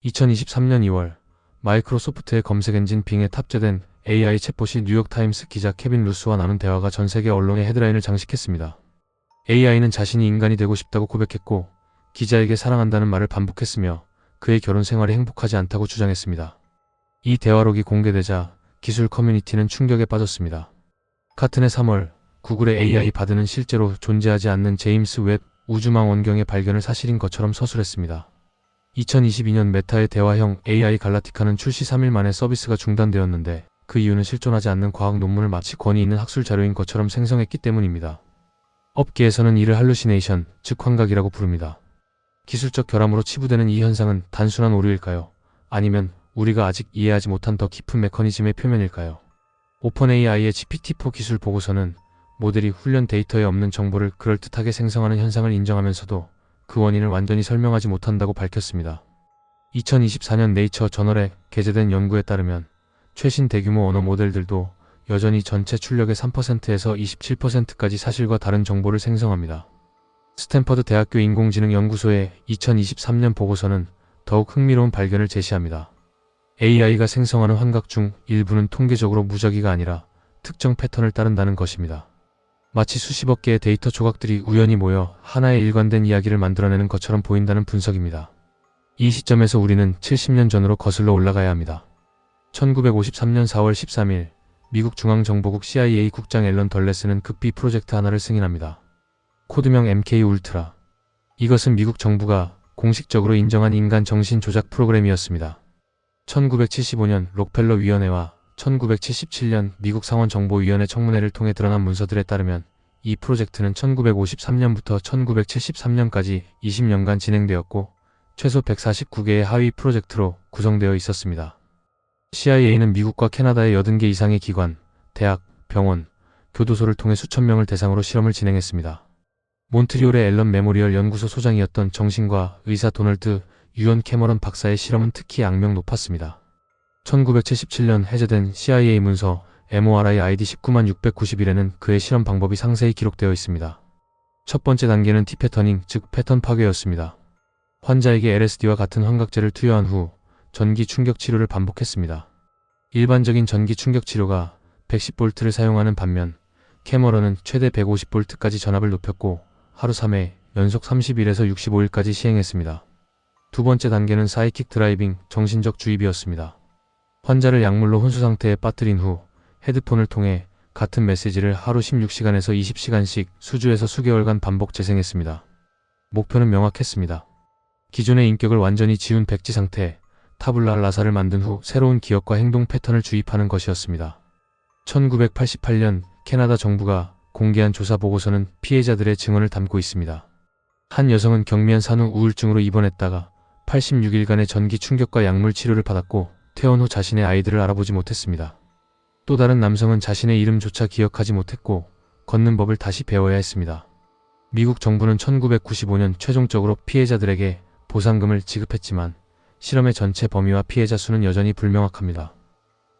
2023년 2월 마이크로소프트의 검색 엔진 빙에 탑재된 AI 챗봇이 뉴욕타임스 기자 케빈 루스와 나눈 대화가 전 세계 언론의 헤드라인을 장식했습니다. AI는 자신이 인간이 되고 싶다고 고백했고 기자에게 사랑한다는 말을 반복했으며 그의 결혼 생활이 행복하지 않다고 주장했습니다. 이 대화록이 공개되자 기술 커뮤니티는 충격에 빠졌습니다. 같은 해 3월 구글의 AI 바드는 실제로 존재하지 않는 제임스 웹 우주망 원경의 발견을 사실인 것처럼 서술했습니다. 2022년 메타의 대화형 AI 갈라티카는 출시 3일 만에 서비스가 중단되었는데 그 이유는 실존하지 않는 과학 논문을 마치 권위 있는 학술 자료인 것처럼 생성했기 때문입니다. 업계에서는 이를 할루시네이션, 즉 환각이라고 부릅니다. 기술적 결함으로 치부되는 이 현상은 단순한 오류일까요? 아니면 우리가 아직 이해하지 못한 더 깊은 메커니즘의 표면일까요? 오픈AI의 GPT-4 기술 보고서는 모델이 훈련 데이터에 없는 정보를 그럴듯하게 생성하는 현상을 인정하면서도 그 원인을 완전히 설명하지 못한다고 밝혔습니다. 2024년 네이처 저널에 게재된 연구에 따르면 최신 대규모 언어 모델들도 여전히 전체 출력의 3%에서 27%까지 사실과 다른 정보를 생성합니다. 스탠퍼드 대학교 인공지능 연구소의 2023년 보고서는 더욱 흥미로운 발견을 제시합니다. AI가 생성하는 환각 중 일부는 통계적으로 무작위가 아니라 특정 패턴을 따른다는 것입니다. 마치 수십억 개의 데이터 조각들이 우연히 모여 하나의 일관된 이야기를 만들어내는 것처럼 보인다는 분석입니다. 이 시점에서 우리는 70년 전으로 거슬러 올라가야 합니다. 1953년 4월 13일 미국 중앙정보국 CIA 국장 앨런 덜레스는 극비 프로젝트 하나를 승인합니다. 코드명 MK 울트라. 이것은 미국 정부가 공식적으로 인정한 인간 정신 조작 프로그램이었습니다. 1975년 록펠러 위원회와 1977년 미국 상원정보위원회 청문회를 통해 드러난 문서들에 따르면 이 프로젝트는 1953년부터 1973년까지 20년간 진행되었고 최소 149개의 하위 프로젝트로 구성되어 있었습니다. CIA는 미국과 캐나다의 80개 이상의 기관, 대학, 병원, 교도소를 통해 수천 명을 대상으로 실험을 진행했습니다. 몬트리올의 앨런 메모리얼 연구소 소장이었던 정신과 의사 도널드 유언 캐머런 박사의 실험은 특히 악명 높았습니다. 1977년 해제된 CIA 문서 MORI ID 19691에는 그의 실험 방법이 상세히 기록되어 있습니다. 첫 번째 단계는 디패터닝, 즉 패턴 파괴였습니다. 환자에게 LSD와 같은 환각제를 투여한 후 전기 충격 치료를 반복했습니다. 일반적인 전기 충격 치료가 110V를 사용하는 반면 캐머런은 최대 150V까지 전압을 높였고 하루 3회 연속 30일에서 65일까지 시행했습니다. 두 번째 단계는 사이킥 드라이빙, 정신적 주입이었습니다. 환자를 약물로 혼수 상태에 빠뜨린 후 헤드폰을 통해 같은 메시지를 하루 16시간에서 20시간씩 수주에서 수개월간 반복 재생했습니다. 목표는 명확했습니다. 기존의 인격을 완전히 지운 백지 상태, 타블라 라사를 만든 후 새로운 기억과 행동 패턴을 주입하는 것이었습니다. 1988년 캐나다 정부가 공개한 조사 보고서는 피해자들의 증언을 담고 있습니다. 한 여성은 경미한 산후 우울증으로 입원했다가 86일간의 전기 충격과 약물 치료를 받았고 퇴원 후 자신의 아이들을 알아보지 못했습니다. 또 다른 남성은 자신의 이름조차 기억하지 못했고 걷는 법을 다시 배워야 했습니다. 미국 정부는 1995년 최종적으로 피해자들에게 보상금을 지급했지만 실험의 전체 범위와 피해자 수는 여전히 불명확합니다.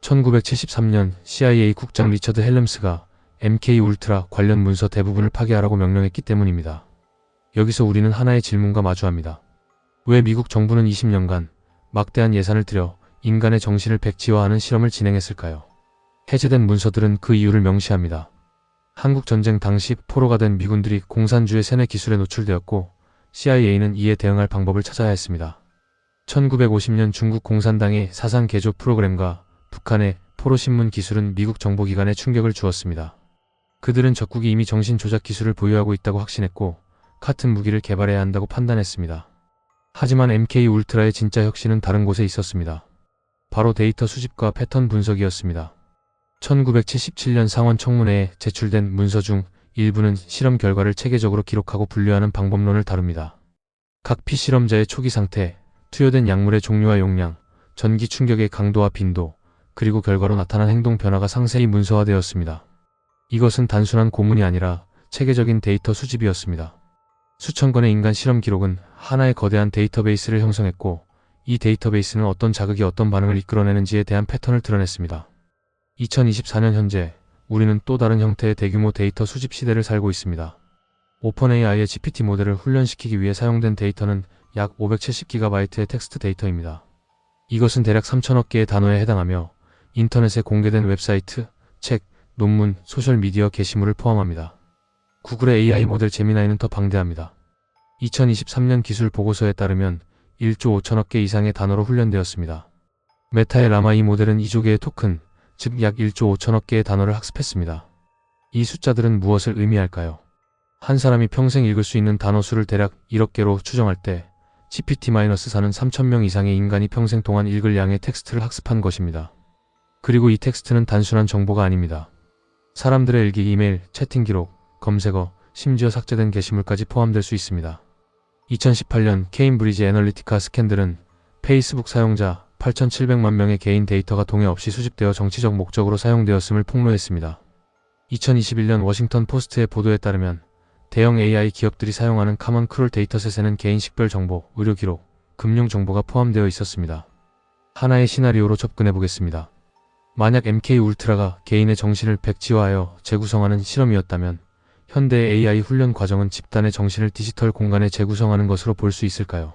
1973년 CIA 국장 리처드 헬름스가 MK 울트라 관련 문서 대부분을 파기하라고 명령했기 때문입니다. 여기서 우리는 하나의 질문과 마주합니다. 왜 미국 정부는 20년간 막대한 예산을 들여 인간의 정신을 백지화하는 실험을 진행했을까요? 해제된 문서들은 그 이유를 명시합니다. 한국전쟁 당시 포로가 된 미군들이 공산주의 세뇌 기술에 노출되었고 CIA는 이에 대응할 방법을 찾아야 했습니다. 1950년 중국 공산당의 사상 개조 프로그램과 북한의 포로신문 기술은 미국 정보기관에 충격을 주었습니다. 그들은 적국이 이미 정신 조작 기술을 보유하고 있다고 확신했고 같은 무기를 개발해야 한다고 판단했습니다. 하지만 MK 울트라의 진짜 혁신은 다른 곳에 있었습니다. 바로 데이터 수집과 패턴 분석이었습니다. 1977년 상원 청문회에 제출된 문서 중 일부는 실험 결과를 체계적으로 기록하고 분류하는 방법론을 다룹니다. 각 피실험자의 초기 상태, 투여된 약물의 종류와 용량, 전기 충격의 강도와 빈도, 그리고 결과로 나타난 행동 변화가 상세히 문서화되었습니다. 이것은 단순한 고문이 아니라 체계적인 데이터 수집이었습니다. 수천 건의 인간 실험 기록은 하나의 거대한 데이터베이스를 형성했고 이 데이터베이스는 어떤 자극이 어떤 반응을 이끌어내는지에 대한 패턴을 드러냈습니다. 2024년 현재 우리는 또 다른 형태의 대규모 데이터 수집 시대를 살고 있습니다. 오픈AI의 GPT 모델을 훈련시키기 위해 사용된 데이터는 약 570GB의 텍스트 데이터입니다. 이것은 대략 3천억 개의 단어에 해당하며 인터넷에 공개된 웹사이트, 책, 논문, 소셜미디어 게시물을 포함합니다. 구글의 AI 모델 제미나이는 더 방대합니다. 2023년 기술 보고서에 따르면 1조 5천억 개 이상의 단어로 훈련되었습니다. 메타의 라마 이 모델은 2조 개의 토큰, 즉 약 1조 5천억 개의 단어를 학습했습니다. 이 숫자들은 무엇을 의미할까요? 한 사람이 평생 읽을 수 있는 단어 수를 대략 1억 개로 추정할 때 GPT-4는 3,000명 이상의 인간이 평생 동안 읽을 양의 텍스트를 학습한 것입니다. 그리고 이 텍스트는 단순한 정보가 아닙니다. 사람들의 일기, 이메일, 채팅 기록, 검색어, 심지어 삭제된 게시물까지 포함될 수 있습니다. 2018년 케임브리지 애널리티카 스캔들은 페이스북 사용자 8,700만 명의 개인 데이터가 동의 없이 수집되어 정치적 목적으로 사용되었음을 폭로했습니다. 2021년 워싱턴 포스트의 보도에 따르면 대형 AI 기업들이 사용하는 카먼 크롤 데이터셋에는 개인 식별 정보, 의료 기록, 금융 정보가 포함되어 있었습니다. 하나의 시나리오로 접근해 보겠습니다. 만약 MK 울트라가 개인의 정신을 백지화하여 재구성하는 실험이었다면 현대의 AI 훈련 과정은 집단의 정신을 디지털 공간에 재구성하는 것으로 볼 수 있을까요?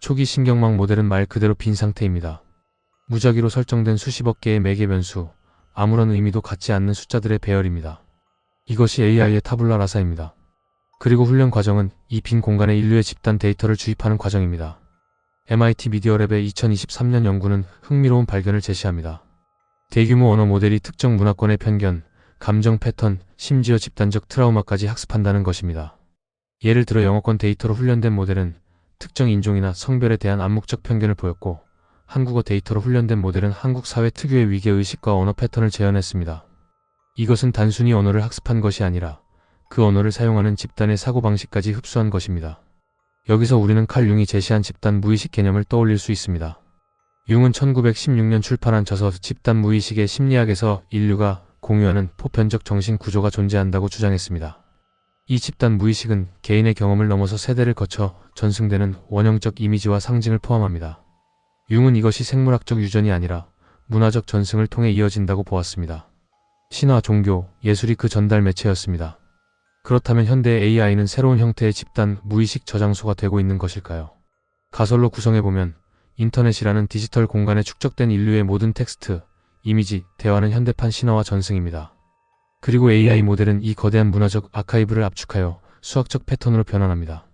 초기 신경망 모델은 말 그대로 빈 상태입니다. 무작위로 설정된 수십억 개의 매개 변수, 아무런 의미도 갖지 않는 숫자들의 배열입니다. 이것이 AI의 타블라 라사입니다. 그리고 훈련 과정은 이 빈 공간에 인류의 집단 데이터를 주입하는 과정입니다. MIT 미디어랩의 2023년 연구는 흥미로운 발견을 제시합니다. 대규모 언어 모델이 특정 문화권의 편견, 감정 패턴, 심지어 집단적 트라우마까지 학습한다는 것입니다. 예를 들어 영어권 데이터로 훈련된 모델은 특정 인종이나 성별에 대한 암묵적 편견을 보였고, 한국어 데이터로 훈련된 모델은 한국 사회 특유의 위계의식과 언어 패턴을 재현했습니다. 이것은 단순히 언어를 학습한 것이 아니라 그 언어를 사용하는 집단의 사고방식까지 흡수한 것입니다. 여기서 우리는 칼 융이 제시한 집단 무의식 개념을 떠올릴 수 있습니다. 융은 1916년 출판한 저서 집단 무의식의 심리학에서 인류가 공유하는 보편적 정신 구조가 존재한다고 주장했습니다. 이 집단 무의식은 개인의 경험을 넘어서 세대를 거쳐 전승되는 원형적 이미지와 상징을 포함합니다. 융은 이것이 생물학적 유전이 아니라 문화적 전승을 통해 이어진다고 보았습니다. 신화, 종교, 예술이 그 전달 매체였습니다. 그렇다면 현대의 AI는 새로운 형태의 집단 무의식 저장소가 되고 있는 것일까요? 가설로 구성해보면 인터넷이라는 디지털 공간에 축적된 인류의 모든 텍스트, 이미지, 대화는 현대판 신화와 전승입니다. 그리고 AI 모델은 이 거대한 문화적 아카이브를 압축하여 수학적 패턴으로 변환합니다.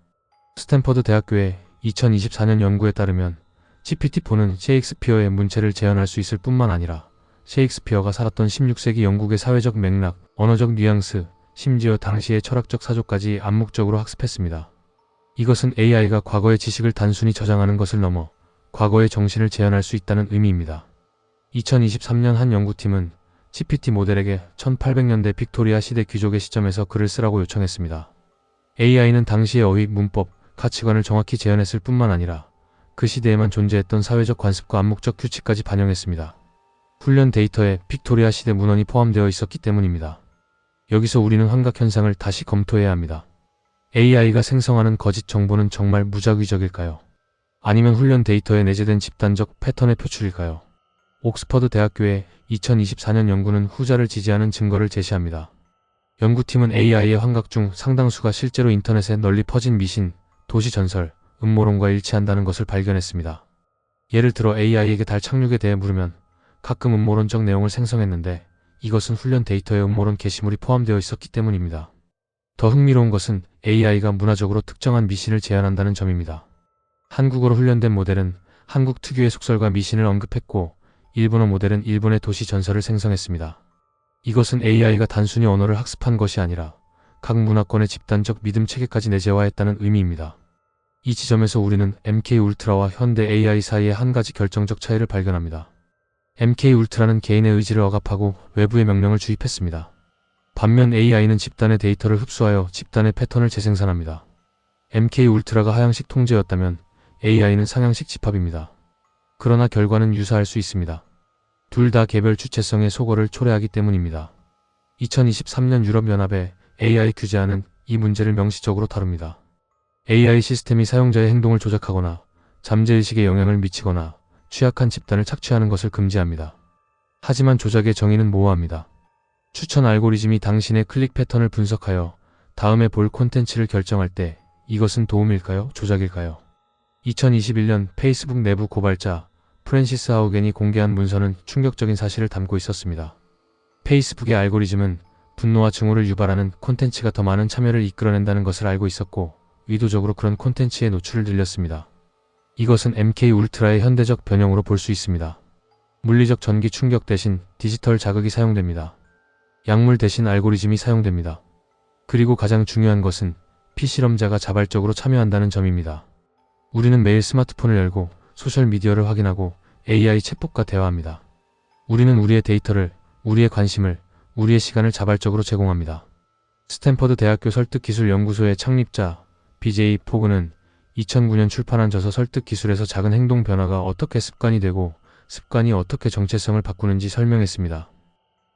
스탠퍼드 대학교의 2024년 연구에 따르면 GPT-4는 셰익스피어의 문체를 재현할 수 있을 뿐만 아니라 셰익스피어가 살았던 16세기 영국의 사회적 맥락, 언어적 뉘앙스, 심지어 당시의 철학적 사조까지 암묵적으로 학습했습니다. 이것은 AI가 과거의 지식을 단순히 저장하는 것을 넘어 과거의 정신을 재현할 수 있다는 의미입니다. 2023년 한 연구팀은 GPT 모델에게 1800년대 빅토리아 시대 귀족의 시점에서 글을 쓰라고 요청했습니다. AI는 당시의 어휘, 문법, 가치관을 정확히 재현했을 뿐만 아니라 그 시대에만 존재했던 사회적 관습과 암묵적 규칙까지 반영했습니다. 훈련 데이터에 빅토리아 시대 문헌이 포함되어 있었기 때문입니다. 여기서 우리는 환각 현상을 다시 검토해야 합니다. AI가 생성하는 거짓 정보는 정말 무작위적일까요? 아니면 훈련 데이터에 내재된 집단적 패턴의 표출일까요? 옥스퍼드 대학교의 2024년 연구는 후자를 지지하는 증거를 제시합니다. 연구팀은 AI의 환각 중 상당수가 실제로 인터넷에 널리 퍼진 미신, 도시 전설, 음모론과 일치한다는 것을 발견했습니다. 예를 들어 AI에게 달 착륙에 대해 물으면 가끔 음모론적 내용을 생성했는데 이것은 훈련 데이터에 음모론 게시물이 포함되어 있었기 때문입니다. 더 흥미로운 것은 AI가 문화적으로 특정한 미신을 재현한다는 점입니다. 한국어로 훈련된 모델은 한국 특유의 속설과 미신을 언급했고 일본어 모델은 일본의 도시 전설을 생성했습니다. 이것은 AI가 단순히 언어를 학습한 것이 아니라 각 문화권의 집단적 믿음 체계까지 내재화했다는 의미입니다. 이 지점에서 우리는 MK 울트라와 현대 AI 사이의 한 가지 결정적 차이를 발견합니다. MK 울트라는 개인의 의지를 억압하고 외부의 명령을 주입했습니다. 반면 AI는 집단의 데이터를 흡수하여 집단의 패턴을 재생산합니다. MK 울트라가 하향식 통제였다면 AI는 상향식 집합입니다. 그러나 결과는 유사할 수 있습니다. 둘 다 개별 주체성의 소거를 초래하기 때문입니다. 2023년 유럽연합의 AI 규제안은 이 문제를 명시적으로 다룹니다. AI 시스템이 사용자의 행동을 조작하거나 잠재의식에 영향을 미치거나 취약한 집단을 착취하는 것을 금지합니다. 하지만 조작의 정의는 모호합니다. 추천 알고리즘이 당신의 클릭 패턴을 분석하여 다음에 볼 콘텐츠를 결정할 때 이것은 도움일까요? 조작일까요? 2021년 페이스북 내부 고발자 프랜시스 하우겐이 공개한 문서는 충격적인 사실을 담고 있었습니다. 페이스북의 알고리즘은 분노와 증오를 유발하는 콘텐츠가 더 많은 참여를 이끌어낸다는 것을 알고 있었고 의도적으로 그런 콘텐츠에 노출을 늘렸습니다. 이것은 MK울트라의 현대적 변형으로 볼 수 있습니다. 물리적 전기 충격 대신 디지털 자극이 사용됩니다. 약물 대신 알고리즘이 사용됩니다. 그리고 가장 중요한 것은 피실험자가 자발적으로 참여한다는 점입니다. 우리는 매일 스마트폰을 열고 소셜미디어를 확인하고 AI 챗봇과 대화합니다. 우리는 우리의 데이터를, 우리의 관심을, 우리의 시간을 자발적으로 제공합니다. 스탠퍼드 대학교 설득기술연구소의 창립자 BJ 포그는 2009년 출판한 저서 설득기술에서 작은 행동 변화가 어떻게 습관이 되고 습관이 어떻게 정체성을 바꾸는지 설명했습니다.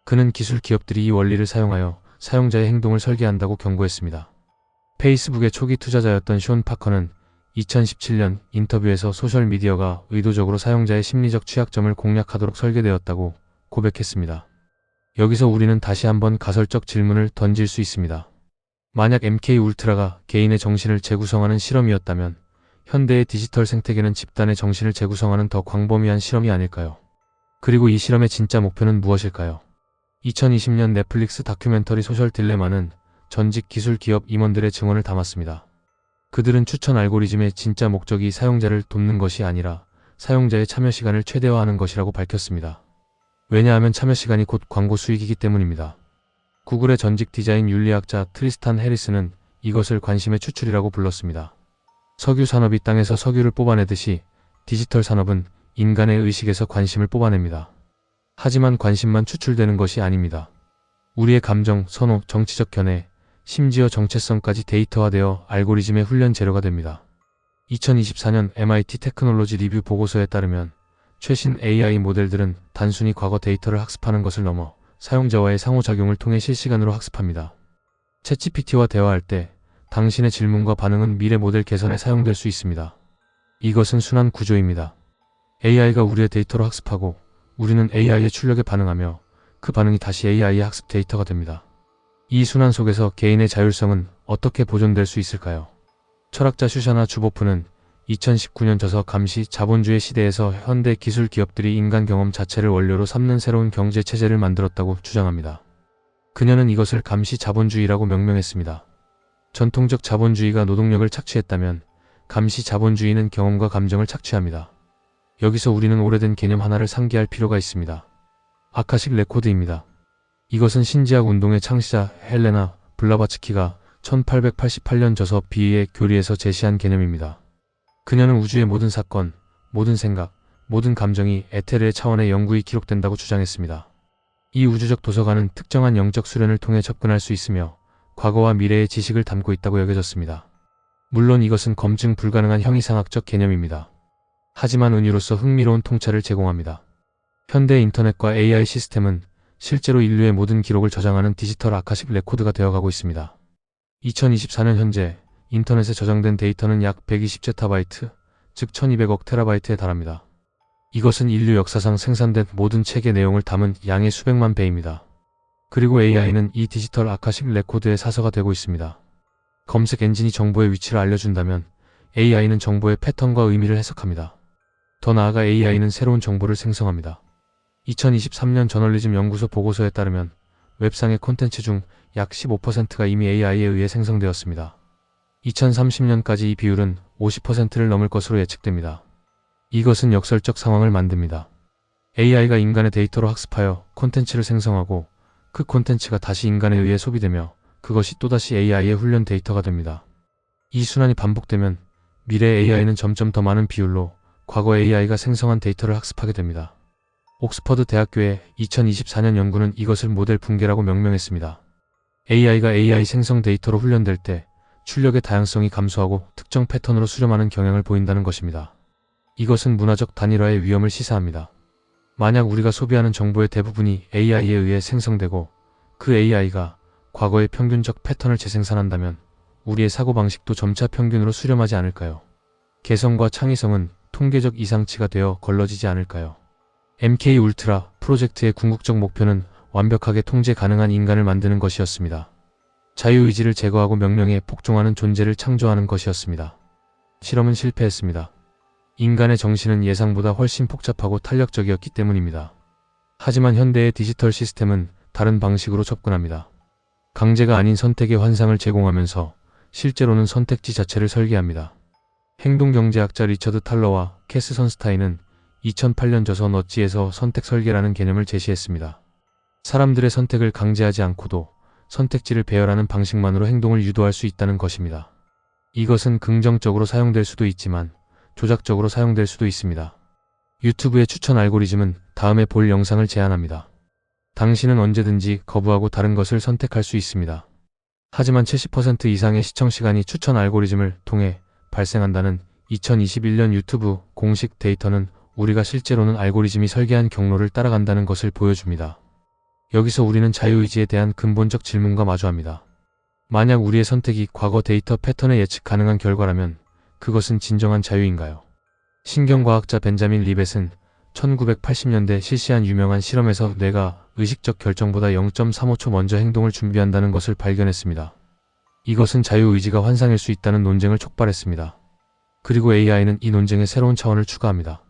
그는 기술 기업들이 이 원리를 사용하여 사용자의 행동을 설계한다고 경고했습니다. 페이스북의 초기 투자자였던 숀 파커는 2017년 인터뷰에서 소셜미디어가 의도적으로 사용자의 심리적 취약점을 공략하도록 설계되었다고 고백했습니다. 여기서 우리는 다시 한번 가설적 질문을 던질 수 있습니다. 만약 MK울트라가 개인의 정신을 재구성하는 실험이었다면 현대의 디지털 생태계는 집단의 정신을 재구성하는 더 광범위한 실험이 아닐까요? 그리고 이 실험의 진짜 목표는 무엇일까요? 2020년 넷플릭스 다큐멘터리 소셜 딜레마는 전직 기술 기업 임원들의 증언을 담았습니다. 그들은 추천 알고리즘의 진짜 목적이 사용자를 돕는 것이 아니라 사용자의 참여 시간을 최대화하는 것이라고 밝혔습니다. 왜냐하면 참여 시간이 곧 광고 수익이기 때문입니다. 구글의 전직 디자인 윤리학자 트리스탄 해리스는 이것을 관심의 추출이라고 불렀습니다. 석유 산업이 땅에서 석유를 뽑아내듯이 디지털 산업은 인간의 의식에서 관심을 뽑아냅니다. 하지만 관심만 추출되는 것이 아닙니다. 우리의 감정, 선호, 정치적 견해, 심지어 정체성까지 데이터화되어 알고리즘의 훈련 재료가 됩니다. 2024년 MIT 테크놀로지 리뷰 보고서에 따르면 최신 AI 모델들은 단순히 과거 데이터를 학습하는 것을 넘어 사용자와의 상호작용을 통해 실시간으로 학습합니다. 챗GPT와 대화할 때 당신의 질문과 반응은 미래 모델 개선에 사용될 수 있습니다. 이것은 순환 구조입니다. AI가 우리의 데이터로 학습하고 우리는 AI의 출력에 반응하며 그 반응이 다시 AI의 학습 데이터가 됩니다. 이 순환 속에서 개인의 자율성은 어떻게 보존될 수 있을까요? 철학자 슈샤나 주보프는 2019년 저서 감시 자본주의 시대에서 현대 기술 기업들이 인간 경험 자체를 원료로 삼는 새로운 경제 체제를 만들었다고 주장합니다. 그녀는 이것을 감시 자본주의라고 명명했습니다. 전통적 자본주의가 노동력을 착취했다면 감시 자본주의는 경험과 감정을 착취합니다. 여기서 우리는 오래된 개념 하나를 상기할 필요가 있습니다. 아카식 레코드입니다. 이것은 신지학 운동의 창시자 헬레나 블라바츠키가 1888년 저서 비의 교리에서 제시한 개념입니다. 그녀는 우주의 모든 사건, 모든 생각, 모든 감정이 에테르의 차원의 영구히 기록된다고 주장했습니다. 이 우주적 도서관은 특정한 영적 수련을 통해 접근할 수 있으며 과거와 미래의 지식을 담고 있다고 여겨졌습니다. 물론 이것은 검증 불가능한 형이상학적 개념입니다. 하지만 은유로서 흥미로운 통찰을 제공합니다. 현대 인터넷과 AI 시스템은 실제로 인류의 모든 기록을 저장하는 디지털 아카식 레코드가 되어가고 있습니다. 2024년 현재 인터넷에 저장된 데이터는 약 120제타바이트, 즉 1200억 테라바이트에 달합니다. 이것은 인류 역사상 생산된 모든 책의 내용을 담은 양의 수백만 배입니다. 그리고 AI는 이 디지털 아카식 레코드의 사서가 되고 있습니다. 검색 엔진이 정보의 위치를 알려준다면 AI는 정보의 패턴과 의미를 해석합니다. 더 나아가 AI는 새로운 정보를 생성합니다. 2023년 저널리즘 연구소 보고서에 따르면 웹상의 콘텐츠 중 약 15%가 이미 AI에 의해 생성되었습니다. 2030년까지 이 비율은 50%를 넘을 것으로 예측됩니다. 이것은 역설적 상황을 만듭니다. AI가 인간의 데이터로 학습하여 콘텐츠를 생성하고 그 콘텐츠가 다시 인간에 의해 소비되며 그것이 또다시 AI의 훈련 데이터가 됩니다. 이 순환이 반복되면 미래 AI는 점점 더 많은 비율로 과거 AI가 생성한 데이터를 학습하게 됩니다. 옥스퍼드 대학교의 2024년 연구는 이것을 모델 붕괴라고 명명했습니다. AI가 AI 생성 데이터로 훈련될 때 출력의 다양성이 감소하고 특정 패턴으로 수렴하는 경향을 보인다는 것입니다. 이것은 문화적 단일화의 위험을 시사합니다. 만약 우리가 소비하는 정보의 대부분이 AI에 의해 생성되고 그 AI가 과거의 평균적 패턴을 재생산한다면 우리의 사고방식도 점차 평균으로 수렴하지 않을까요? 개성과 창의성은 통계적 이상치가 되어 걸러지지 않을까요? MK울트라 프로젝트의 궁극적 목표는 완벽하게 통제 가능한 인간을 만드는 것이었습니다. 자유의지를 제거하고 명령에 복종하는 존재를 창조하는 것이었습니다. 실험은 실패했습니다. 인간의 정신은 예상보다 훨씬 복잡하고 탄력적이었기 때문입니다. 하지만 현대의 디지털 시스템은 다른 방식으로 접근합니다. 강제가 아닌 선택의 환상을 제공하면서 실제로는 선택지 자체를 설계합니다. 행동경제학자 리처드 탈러와 캐스 선스타인은 2008년 저서 넛지에서 선택 설계라는 개념을 제시했습니다. 사람들의 선택을 강제하지 않고도 선택지를 배열하는 방식만으로 행동을 유도할 수 있다는 것입니다. 이것은 긍정적으로 사용될 수도 있지만 조작적으로 사용될 수도 있습니다. 유튜브의 추천 알고리즘은 다음에 볼 영상을 제안합니다. 당신은 언제든지 거부하고 다른 것을 선택할 수 있습니다. 하지만 70% 이상의 시청시간이 추천 알고리즘을 통해 발생한다는 2021년 유튜브 공식 데이터는 우리가 실제로는 알고리즘이 설계한 경로를 따라간다는 것을 보여줍니다. 여기서 우리는 자유의지에 대한 근본적 질문과 마주합니다. 만약 우리의 선택이 과거 데이터 패턴에 예측 가능한 결과라면 그것은 진정한 자유인가요? 신경과학자 벤자민 리벳은 1980년대 실시한 유명한 실험에서 뇌가 의식적 결정보다 0.35초 먼저 행동을 준비한다는 것을 발견했습니다. 이것은 자유의지가 환상일 수 있다는 논쟁을 촉발했습니다. 그리고 AI는 이 논쟁에 새로운 차원을 추가합니다.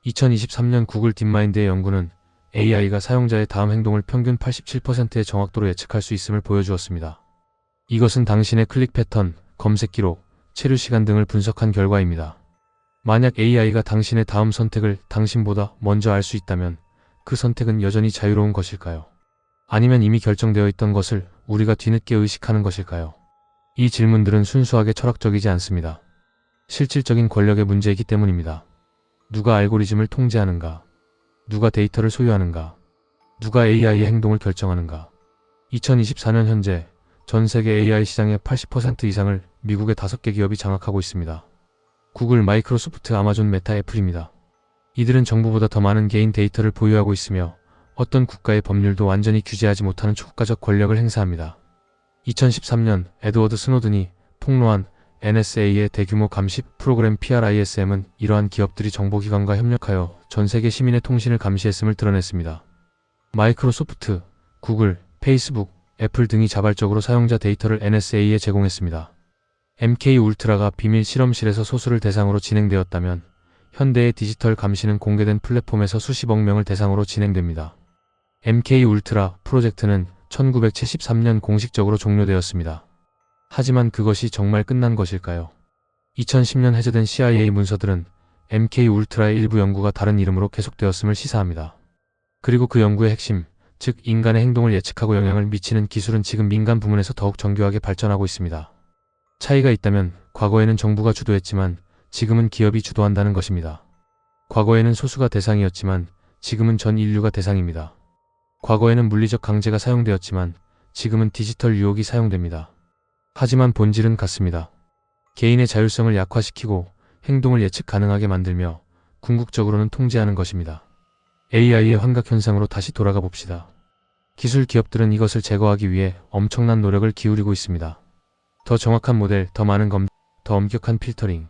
2023년 구글 딥마인드의 연구는 AI가 사용자의 다음 행동을 평균 87%의 정확도로 예측할 수 있음을 보여주었습니다. 이것은 당신의 클릭 패턴, 검색 기록, 체류 시간 등을 분석한 결과입니다. 만약 AI가 당신의 다음 선택을 당신보다 먼저 알 수 있다면 그 선택은 여전히 자유로운 것일까요? 아니면 이미 결정되어 있던 것을 우리가 뒤늦게 의식하는 것일까요? 이 질문들은 순수하게 철학적이지 않습니다. 실질적인 권력의 문제이기 때문입니다. 누가 알고리즘을 통제하는가? 누가 데이터를 소유하는가? 누가 AI의 행동을 결정하는가? 2024년 현재 전 세계 AI 시장의 80% 이상을 미국의 5개 기업이 장악하고 있습니다. 구글, 마이크로소프트, 아마존, 메타, 애플입니다. 이들은 정부보다 더 많은 개인 데이터를 보유하고 있으며 어떤 국가의 법률도 완전히 규제하지 못하는 초국가적 권력을 행사합니다. 2013년 에드워드 스노든이 폭로한 NSA의 대규모 감시 프로그램 PRISM은 이러한 기업들이 정보기관과 협력하여 전 세계 시민의 통신을 감시했음을 드러냈습니다. 마이크로소프트, 구글, 페이스북, 애플 등이 자발적으로 사용자 데이터를 NSA에 제공했습니다. MK울트라가 비밀 실험실에서 소수를 대상으로 진행되었다면 현대의 디지털 감시는 공개된 플랫폼에서 수십억 명을 대상으로 진행됩니다. MK울트라 프로젝트는 1973년 공식적으로 종료되었습니다. 하지만 그것이 정말 끝난 것일까요? 2010년 해제된 CIA 문서들은 MK울트라의 일부 연구가 다른 이름으로 계속되었음을 시사합니다. 그리고 그 연구의 핵심, 즉 인간의 행동을 예측하고 영향을 미치는 기술은 지금 민간 부문에서 더욱 정교하게 발전하고 있습니다. 차이가 있다면 과거에는 정부가 주도했지만 지금은 기업이 주도한다는 것입니다. 과거에는 소수가 대상이었지만 지금은 전 인류가 대상입니다. 과거에는 물리적 강제가 사용되었지만 지금은 디지털 유혹이 사용됩니다. 하지만 본질은 같습니다. 개인의 자율성을 약화시키고 행동을 예측 가능하게 만들며 궁극적으로는 통제하는 것입니다. AI의 환각 현상으로 다시 돌아가 봅시다. 기술 기업들은 이것을 제거하기 위해 엄청난 노력을 기울이고 있습니다. 더 정확한 모델, 더 많은 검, 더 엄격한 필터링.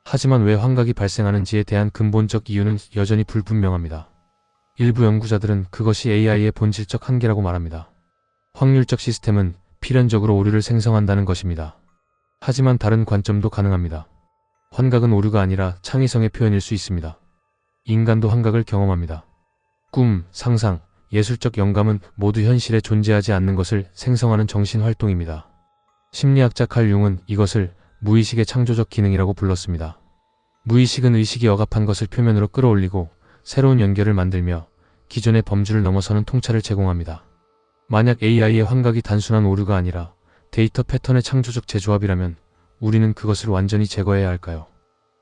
하지만 왜 환각이 발생하는지에 대한 근본적 이유는 여전히 불분명합니다. 일부 연구자들은 그것이 AI의 본질적 한계라고 말합니다. 확률적 시스템은 필연적으로 오류를 생성한다는 것입니다. 하지만 다른 관점도 가능합니다. 환각은 오류가 아니라 창의성의 표현일 수 있습니다. 인간도 환각을 경험합니다. 꿈, 상상, 예술적 영감은 모두 현실에 존재하지 않는 것을 생성하는 정신활동입니다. 심리학자 칼 융은 이것을 무의식의 창조적 기능이라고 불렀습니다. 무의식은 의식이 억압한 것을 표면으로 끌어올리고 새로운 연결을 만들며 기존의 범주를 넘어서는 통찰을 제공합니다. 만약 AI의 환각이 단순한 오류가 아니라 데이터 패턴의 창조적 재조합이라면 우리는 그것을 완전히 제거해야 할까요?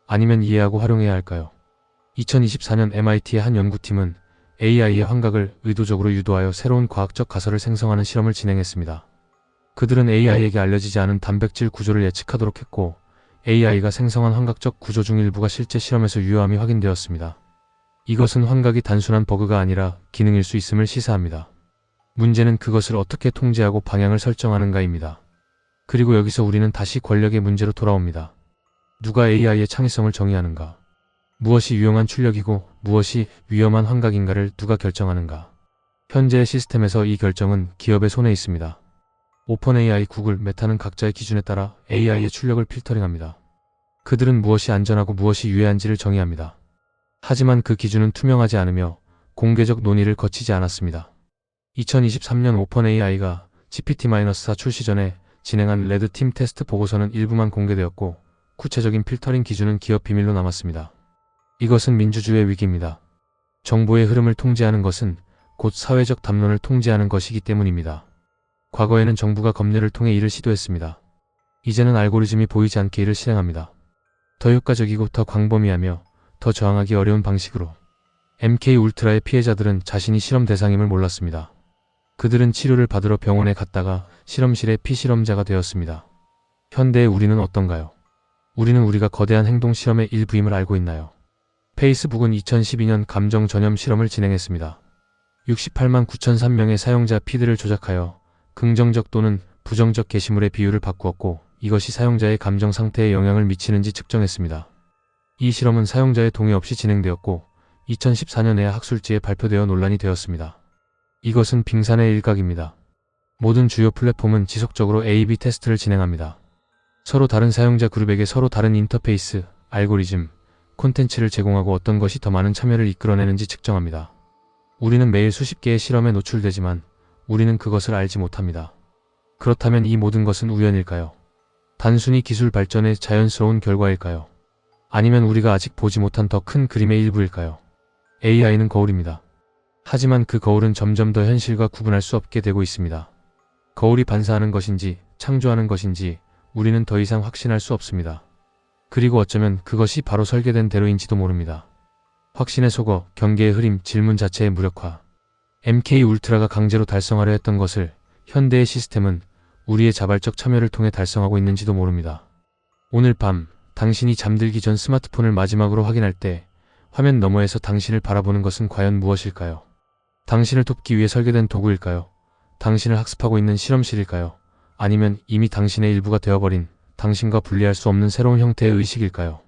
아니면 이해하고 활용해야 할까요? 2024년 MIT의 한 연구팀은 AI의 환각을 의도적으로 유도하여 새로운 과학적 가설을 생성하는 실험을 진행했습니다. 그들은 AI에게 알려지지 않은 단백질 구조를 예측하도록 했고 AI가 생성한 환각적 구조 중 일부가 실제 실험에서 유효함이 확인되었습니다. 이것은 환각이 단순한 버그가 아니라 기능일 수 있음을 시사합니다. 문제는 그것을 어떻게 통제하고 방향을 설정하는가입니다. 그리고 여기서 우리는 다시 권력의 문제로 돌아옵니다. 누가 AI의 창의성을 정의하는가? 무엇이 유용한 출력이고 무엇이 위험한 환각인가를 누가 결정하는가? 현재의 시스템에서 이 결정은 기업의 손에 있습니다. 오픈 AI, 구글, 메타는 각자의 기준에 따라 AI의 출력을 필터링합니다. 그들은 무엇이 안전하고 무엇이 유해한지를 정의합니다. 하지만 그 기준은 투명하지 않으며 공개적 논의를 거치지 않았습니다. 2023년 오픈AI가 GPT-4 출시 전에 진행한 레드팀 테스트 보고서는 일부만 공개되었고 구체적인 필터링 기준은 기업 비밀로 남았습니다. 이것은 민주주의의 위기입니다. 정보의 흐름을 통제하는 것은 곧 사회적 담론을 통제하는 것이기 때문입니다. 과거에는 정부가 검열을 통해 이를 시도했습니다. 이제는 알고리즘이 보이지 않게 이를 실행합니다. 더 효과적이고 더 광범위하며 더 저항하기 어려운 방식으로. MK울트라의 피해자들은 자신이 실험 대상임을 몰랐습니다. 그들은 치료를 받으러 병원에 갔다가 실험실의 피실험자가 되었습니다. 현대의 우리는 어떤가요? 우리는 우리가 거대한 행동 실험의 일부임을 알고 있나요? 페이스북은 2012년 감정 전염 실험을 진행했습니다. 68만 9,003명의 사용자 피드를 조작하여 긍정적 또는 부정적 게시물의 비율을 바꾸었고 이것이 사용자의 감정 상태에 영향을 미치는지 측정했습니다. 이 실험은 사용자의 동의 없이 진행되었고 2014년에야 학술지에 발표되어 논란이 되었습니다. 이것은 빙산의 일각입니다. 모든 주요 플랫폼은 지속적으로 A/B 테스트를 진행합니다. 서로 다른 사용자 그룹에게 서로 다른 인터페이스, 알고리즘, 콘텐츠를 제공하고 어떤 것이 더 많은 참여를 이끌어내는지 측정합니다. 우리는 매일 수십 개의 실험에 노출되지만 우리는 그것을 알지 못합니다. 그렇다면 이 모든 것은 우연일까요? 단순히 기술 발전의 자연스러운 결과일까요? 아니면 우리가 아직 보지 못한 더 큰 그림의 일부일까요? AI는 거울입니다. 하지만 그 거울은 점점 더 현실과 구분할 수 없게 되고 있습니다. 거울이 반사하는 것인지 창조하는 것인지 우리는 더 이상 확신할 수 없습니다. 그리고 어쩌면 그것이 바로 설계된 대로인지도 모릅니다. 확신에 속어 경계의 흐림, 질문 자체의 무력화. MK울트라가 강제로 달성하려 했던 것을 현대의 시스템은 우리의 자발적 참여를 통해 달성하고 있는지도 모릅니다. 오늘 밤 당신이 잠들기 전 스마트폰을 마지막으로 확인할 때 화면 너머에서 당신을 바라보는 것은 과연 무엇일까요? 당신을 돕기 위해 설계된 도구일까요? 당신을 학습하고 있는 실험실일까요? 아니면 이미 당신의 일부가 되어버린 당신과 분리할 수 없는 새로운 형태의 의식일까요?